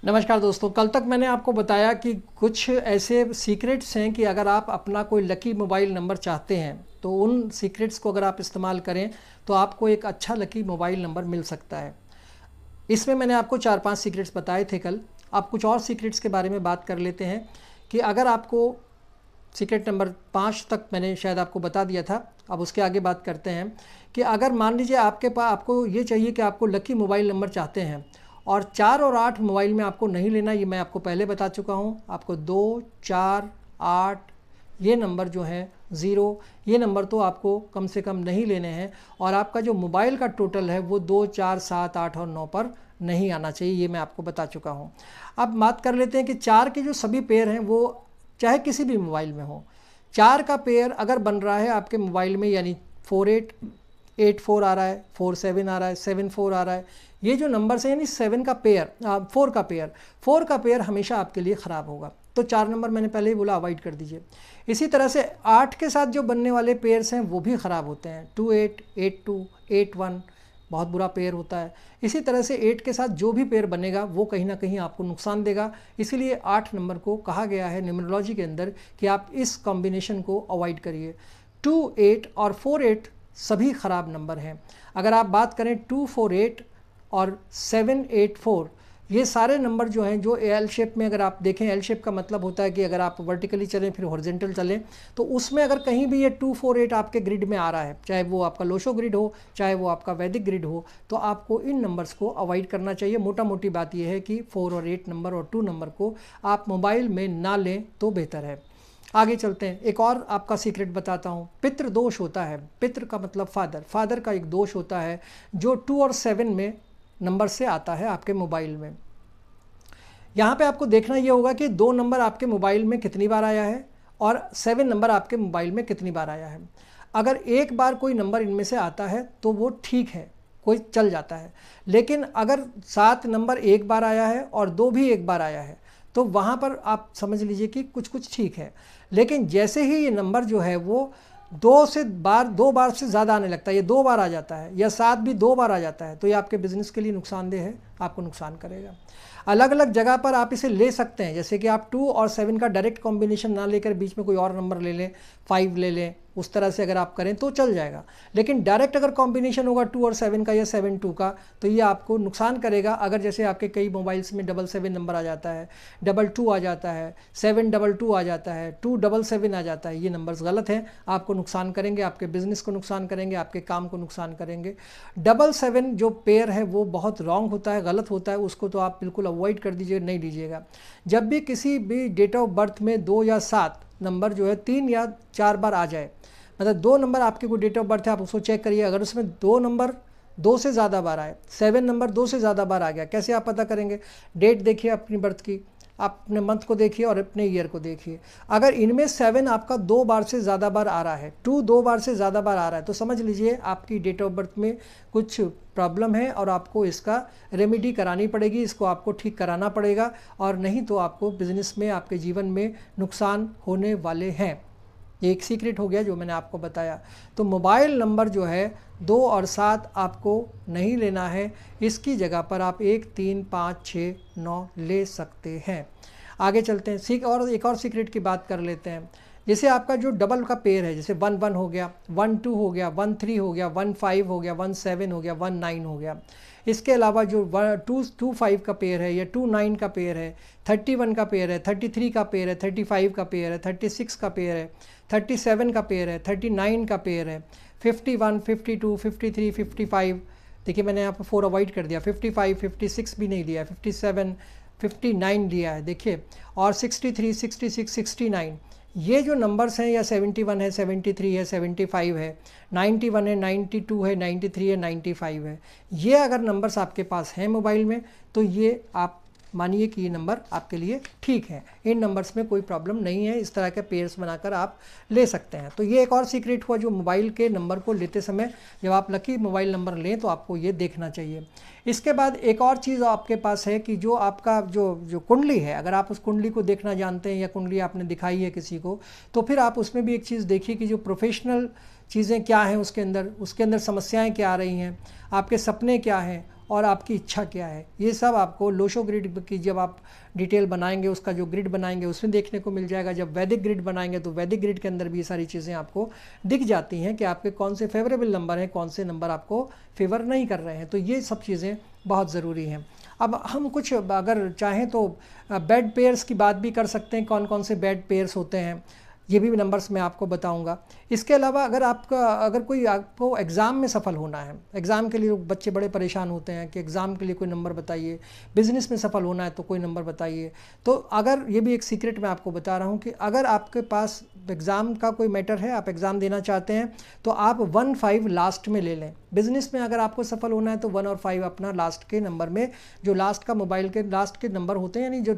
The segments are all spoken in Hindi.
नमस्कार दोस्तों। कल तक मैंने आपको बताया कि कुछ ऐसे सीक्रेट्स हैं कि अगर आप अपना कोई लकी मोबाइल नंबर चाहते हैं तो उन सीक्रेट्स को अगर आप इस्तेमाल करें तो आपको एक अच्छा लकी मोबाइल नंबर मिल सकता है। इसमें मैंने आपको 4-5 सीक्रेट्स बताए थे कल। आप कुछ और सीक्रेट्स के बारे में बात कर लेते हैं कि अगर आपको सीक्रेट नंबर 5 तक मैंने शायद आपको बता दिया था। अब उसके आगे बात करते हैं कि अगर मान लीजिए आपको ये चाहिए कि आपको लकी मोबाइल नंबर चाहते हैं और 4 और 8 मोबाइल में आपको नहीं लेना, ये मैं आपको पहले बता चुका हूँ। आपको 2, 4, 8 ये नंबर जो हैं 0 ये नंबर तो आपको कम से कम नहीं लेने हैं और आपका जो मोबाइल का टोटल है वो 2, 4, 7, 8 और 9 पर नहीं आना चाहिए, ये मैं आपको बता चुका हूँ। अब बात कर लेते हैं कि 4 के जो सभी पेयर हैं वो चाहे किसी भी मोबाइल में हो, 4 का पेयर अगर बन रहा है आपके मोबाइल में, यानी 4884 आ रहा है, 47 आ रहा है, 74 आ रहा है, ये जो नंबर्स हैं यानी 7 का पेयर, 4 का पेयर हमेशा आपके लिए ख़राब होगा। तो 4 नंबर मैंने पहले ही बोला अवॉइड कर दीजिए। इसी तरह से 8 के साथ जो बनने वाले पेयर्स हैं वो भी ख़राब होते हैं। 28, 82, 81 बहुत बुरा पेयर होता है। इसी तरह से 8 के साथ जो भी पेयर बनेगा वो कहीं ना कहीं आपको नुकसान देगा। इसीलिए 8 नंबर को कहा गया है न्यूमरोलॉजी के अंदर कि आप इस कॉम्बिनेशन को अवॉइड करिए। 2, 8 और 4, 8 सभी ख़राब नंबर हैं। अगर आप बात करें 2, 4, 8 और 7, 8, 4 ये सारे नंबर जो हैं, जो एल शेप में, अगर आप देखें एल शेप का मतलब होता है कि अगर आप वर्टिकली चलें फिर हॉरिजॉन्टल चलें, तो उसमें अगर कहीं भी ये 2, 4, 8 आपके ग्रिड में आ रहा है, चाहे वो आपका लोशो ग्रिड हो चाहे वो आपका वैदिक ग्रिड हो, तो आपको इन नंबर्स को अवॉइड करना चाहिए। मोटा मोटी बात यह है कि 4 और 8 नंबर और 2 नंबर को आप मोबाइल में ना लें तो बेहतर है। आगे चलते हैं, एक और आपका सीक्रेट बताता हूँ। पितृ दोष होता है, पितृ का मतलब फादर का एक दोष होता है जो 2 और 7 में नंबर से आता है आपके मोबाइल में। यहाँ पे आपको देखना ये होगा कि 2 नंबर आपके मोबाइल में कितनी बार आया है और 7 नंबर आपके मोबाइल में कितनी बार आया है। अगर एक बार कोई नंबर इनमें से आता है तो वो ठीक है, कोई चल जाता है, लेकिन अगर 7 नंबर एक बार आया है और 2 भी एक बार आया है तो वहाँ पर आप समझ लीजिए कि कुछ ठीक है। लेकिन जैसे ही ये नंबर जो है वो 2 बार से ज़्यादा आने लगता है, ये 2 बार आ जाता है या 7 भी 2 बार आ जाता है, तो ये आपके बिज़नेस के लिए नुकसानदेह है, आपको नुकसान करेगा। अलग अलग जगह पर आप इसे ले सकते हैं, जैसे कि आप 2 और 7 का डायरेक्ट कॉम्बिनेशन ना लेकर बीच में कोई और नंबर ले लें, 5 ले लें, उस तरह से अगर आप करें तो चल जाएगा। लेकिन डायरेक्ट अगर कॉम्बिनेशन होगा 2 और 7 का या 7, 2 का, तो ये आपको नुकसान करेगा। अगर जैसे आपके कई मोबाइल्स में 7 नंबर आ जाता है, 2 आ जाता है, 7 आ जाता है, 2 आ जाता है, ये नंबर्स गलत हैं, आपको नुकसान करेंगे, आपके बिजनेस को नुकसान करेंगे, आपके काम को नुकसान करेंगे। 7 जो पेयर है वो बहुत रॉन्ग होता है, गलत होता है, उसको तो आप बिल्कुल अवॉइड कर दीजिए, नहीं लीजिएगा। जब भी किसी भी डेट ऑफ बर्थ में 2 या 7 नंबर जो है 3 या 4 बार आ जाए, मतलब 2 नंबर आपके कोई डेट ऑफ बर्थ है, आप उसको चेक करिए, अगर उसमें 2 नंबर 2 से ज़्यादा बार आए, 7 नंबर 2 से ज़्यादा बार आ गया, कैसे आप पता करेंगे? डेट देखिए अपनी बर्थ की, आप अपने मंथ को देखिए और अपने ईयर को देखिए। अगर इनमें 7 आपका 2 बार से ज़्यादा बार आ रहा है, 2 2 बार से ज़्यादा बार आ रहा है, तो समझ लीजिए आपकी डेट ऑफ बर्थ में कुछ प्रॉब्लम है और आपको इसका रेमेडी करानी पड़ेगी, इसको आपको ठीक कराना पड़ेगा, और नहीं तो आपको बिजनेस में, आपके जीवन में नुकसान होने वाले हैं। ये एक सीक्रेट हो गया जो मैंने आपको बताया। तो मोबाइल नंबर जो है 2 और 7 आपको नहीं लेना है, इसकी जगह पर आप 1, 3, 5, 6, 9 ले सकते हैं। आगे चलते हैं, एक और सीक्रेट की बात कर लेते हैं। जैसे आपका जो डबल का पेयर है, जैसे 1 1 हो गया, 1 2 हो गया, 1 3 हो गया, 1 5 हो गया, 1 7 हो गया, 1 9 हो गया। इसके अलावा जो 2 5 का पेयर है या 2 9 का पेयर है, 31 का पेयर है, 33 का पेयर है, 35 का पेयर है, 36 का पेयर है, 37 का पेयर है, 39 का पेयर है, 51, 52, 53, 55, देखिए मैंने यहाँ पर 4 अवॉइड कर दिया, 55, 56 भी नहीं लिया, 57, 59 लिया है, देखिए, और 63, 66, 69, ये जो नंबर्स हैं, या 71 है, 73 है, 75 है, 91 है, 92 है, 93 है, 95 है, ये अगर नंबर्स आपके पास हैं मोबाइल में तो ये आप मानिए कि ये नंबर आपके लिए ठीक है, इन नंबर्स में कोई प्रॉब्लम नहीं है, इस तरह के पेयर्स बनाकर आप ले सकते हैं। तो ये एक और सीक्रेट हुआ जो मोबाइल के नंबर को लेते समय, जब आप लकी मोबाइल नंबर लें तो आपको ये देखना चाहिए। इसके बाद एक और चीज़ आपके पास है कि जो आपका जो कुंडली है, अगर आप उस कुंडली को देखना जानते हैं या कुंडली आपने दिखाई है किसी को, तो फिर आप उसमें भी एक चीज़ देखिए कि जो प्रोफेशनल चीज़ें क्या हैं उसके अंदर समस्याएँ क्या आ रही हैं, आपके सपने क्या हैं, और आपकी इच्छा क्या है, ये सब आपको लोशो ग्रिड की जब आप डिटेल बनाएंगे, उसका जो ग्रिड बनाएंगे उसमें देखने को मिल जाएगा। जब वैदिक ग्रिड बनाएंगे तो वैदिक ग्रिड के अंदर भी ये सारी चीज़ें आपको दिख जाती हैं कि आपके कौन से फेवरेबल नंबर हैं, कौन से नंबर आपको फेवर नहीं कर रहे हैं। तो ये सब चीज़ें बहुत ज़रूरी हैं। अब हम कुछ अगर चाहें तो बेड पेयर्स की बात भी कर सकते हैं, कौन कौन से बेड पेयर्स होते हैं, ये भी नंबर्स मैं आपको बताऊंगा। इसके अलावा अगर कोई आपको एग्ज़ाम में सफल होना है, एग्ज़ाम के लिए बच्चे बड़े परेशान होते हैं कि एग्ज़ाम के लिए कोई नंबर बताइए, बिज़नेस में सफल होना है तो कोई नंबर बताइए। तो अगर ये भी एक सीक्रेट मैं आपको बता रहा हूँ कि अगर आपके पास एग्ज़ाम का कोई मैटर है, आप एग्ज़ाम देना चाहते हैं, तो आप 1 5 लास्ट में ले लें। बिज़नेस में अगर आपको सफल होना है तो 1 और 5 अपना लास्ट के नंबर में, जो लास्ट का मोबाइल के लास्ट के नंबर होते हैं, यानी जो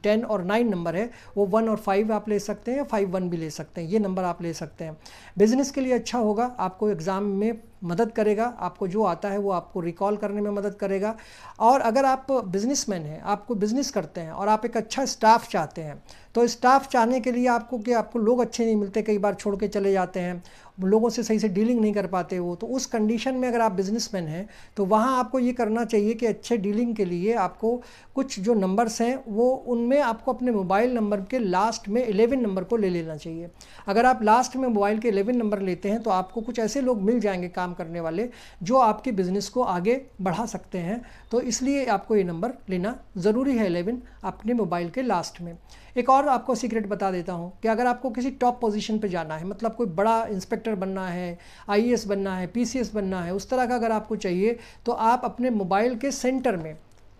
10 और 9 नंबर है, वो 1 और 5 आप ले सकते हैं, या 5 1 भी ले सकते हैं, ये नंबर आप ले सकते हैं। बिज़नेस के लिए अच्छा होगा, आपको एग्ज़ाम में मदद करेगा, आपको जो आता है वो आपको रिकॉल करने में मदद करेगा। और अगर आप बिजनेसमैन हैं, आपको बिज़नेस करते हैं और आप एक अच्छा स्टाफ चाहते हैं, तो स्टाफ चाहने के लिए आपको लोग अच्छे नहीं मिलते, कई बार छोड़ के चले जाते हैं, लोगों से सही से डीलिंग नहीं कर पाते वो। तो उस कंडीशन में अगर आप बिजनेसमैन हैं तो वहाँ आपको ये करना चाहिए कि अच्छे डीलिंग के लिए आपको कुछ जो नंबर्स हैं वो उनमें आपको अपने मोबाइल नंबर के लास्ट में 11 नंबर को ले लेना चाहिए। अगर आप लास्ट में मोबाइल के 11 नंबर लेते हैं तो आपको कुछ ऐसे लोग मिल जाएंगे काम करने वाले जो आपके बिज़नेस को आगे बढ़ा सकते हैं। तो इसलिए आपको ये नंबर लेना ज़रूरी है, 11 अपने मोबाइल के लास्ट में। एक और आपको सीक्रेट बता देता हूँ कि अगर आपको किसी टॉप पोजीशन पे जाना है, मतलब कोई बड़ा इंस्पेक्टर बनना है, आईएएस बनना है, पीसीएस बनना है, उस तरह का अगर आपको चाहिए, तो आप अपने मोबाइल के सेंटर में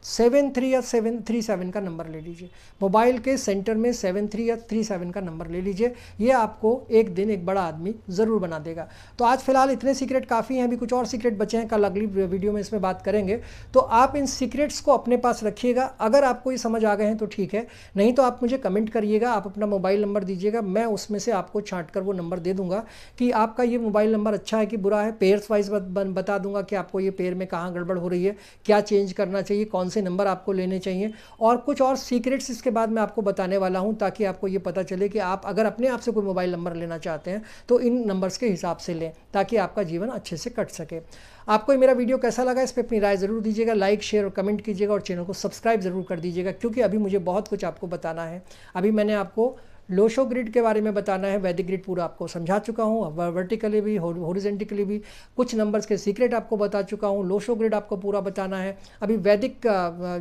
73 या 737 का नंबर ले लीजिए। मोबाइल के सेंटर में 73 या 37 का नंबर ले लीजिए, ये आपको एक दिन एक बड़ा आदमी ज़रूर बना देगा। तो आज फिलहाल इतने सीक्रेट काफ़ी हैं, अभी कुछ और सीक्रेट बचे हैं, कल अगली वीडियो में इसमें बात करेंगे। तो आप इन सीक्रेट्स को अपने पास रखिएगा। अगर आपको ये समझ आ गए हैं तो ठीक है, नहीं तो आप मुझे कमेंट करिएगा, आप अपना मोबाइल नंबर दीजिएगा, मैं उसमें से आपको छाँट कर वो नंबर दे दूँगा कि आपका ये मोबाइल नंबर अच्छा है कि बुरा है। पेयर्स वाइज बता दूँगा कि आपको ये पेयर में कहाँ गड़बड़ हो रही है, क्या चेंज करना चाहिए, कौन से नंबर आपको लेने चाहिए, और कुछ और सीक्रेट्स इसके बाद मैं आपको बताने वाला हूं, ताकि आपको ये पता चले कि आप अगर अपने आप से कोई मोबाइल नंबर लेना चाहते हैं तो इन नंबर्स के हिसाब से लें, ताकि आपका जीवन अच्छे से कट सके। आपको ये मेरा वीडियो कैसा लगा, इस पर अपनी राय ज़रूर दीजिएगा, लाइक शेयर और कमेंट कीजिएगा, और चैनल को सब्सक्राइब ज़रूर कर दीजिएगा, क्योंकि अभी मुझे बहुत कुछ आपको बताना है। अभी मैंने आपको लोशो ग्रिड के बारे में बताना है, वैदिक ग्रिड पूरा आपको समझा चुका हूँ, वर्टिकली भी हॉरिजॉन्टली भी कुछ नंबर्स के सीक्रेट आपको बता चुका हूँ, लोशो ग्रिड आपको पूरा बताना है। अभी वैदिक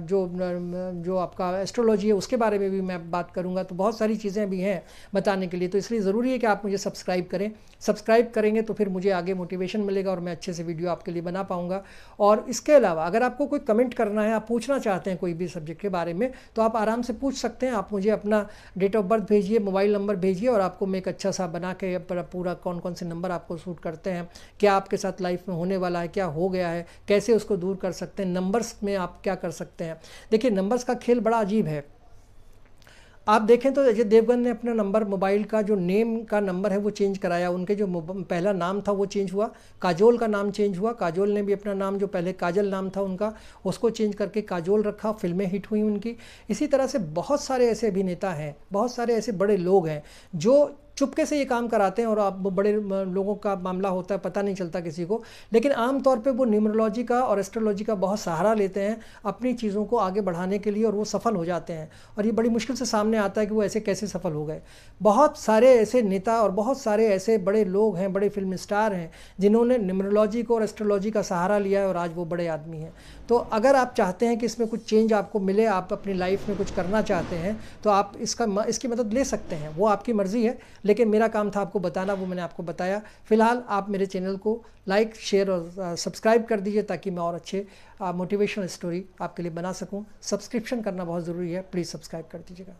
जो आपका एस्ट्रोलॉजी है उसके बारे में भी मैं बात करूँगा। तो बहुत सारी चीज़ें भी हैं बताने के लिए, तो इसलिए ज़रूरी है कि आप मुझे सब्सक्राइब करें। सब्सक्राइब करेंगे तो फिर मुझे आगे मोटिवेशन मिलेगा और मैं अच्छे से वीडियो आपके लिए बना पाऊँगा। और इसके अलावा अगर आपको कोई कमेंट करना है, आप पूछना चाहते हैं कोई भी सब्जेक्ट के बारे में, तो आप आराम से पूछ सकते हैं। आप मुझे अपना डेट ऑफ बर्थ भेजिए, मोबाइल नंबर भेजिए, और आपको मैं एक अच्छा सा बना के पूरा कौन कौन से नंबर आपको सूट करते हैं, क्या आपके साथ लाइफ में होने वाला है, क्या हो गया है, कैसे उसको दूर कर सकते हैं, नंबर्स में आप क्या कर सकते हैं। देखिए, नंबर्स का खेल बड़ा अजीब है। आप देखें तो अजय देवगन ने अपना नंबर, मोबाइल का जो नेम का नंबर है वो चेंज कराया, उनके जो पहला नाम था वो चेंज हुआ, काजोल का नाम चेंज हुआ, काजोल ने भी अपना नाम, जो पहले काजल नाम था उनका, उसको चेंज करके काजोल रखा, फिल्में हिट हुई उनकी। इसी तरह से बहुत सारे ऐसे अभिनेता हैं, बहुत सारे ऐसे बड़े लोग हैं जो चुपके से ये काम कराते हैं, और आप बड़े लोगों का मामला होता है, पता नहीं चलता किसी को, लेकिन आमतौर पे वो न्यूमरोलॉजी का और एस्ट्रोलॉजी का बहुत सहारा लेते हैं अपनी चीज़ों को आगे बढ़ाने के लिए, और वो सफल हो जाते हैं। और ये बड़ी मुश्किल से सामने आता है कि वो ऐसे कैसे सफल हो गए। बहुत सारे ऐसे नेता और बहुत सारे ऐसे बड़े लोग हैं, बड़े फिल्म स्टार हैं, जिन्होंने न्यूमरोलॉजी को और एस्ट्रोलॉजी का सहारा लिया है, और आज वो बड़े आदमी हैं। तो अगर आप चाहते हैं कि इसमें कुछ चेंज आपको मिले, आप अपनी लाइफ में कुछ करना चाहते हैं, तो आप इसकी मदद ले सकते हैं, वो आपकी मर्ज़ी है। लेकिन मेरा काम था आपको बताना, वो मैंने आपको बताया। फिलहाल आप मेरे चैनल को लाइक शेयर और सब्सक्राइब कर दीजिए, ताकि मैं और अच्छे मोटिवेशनल स्टोरी आपके लिए बना सकूं। सब्सक्रिप्शन करना बहुत ज़रूरी है, प्लीज़ सब्सक्राइब कर दीजिएगा।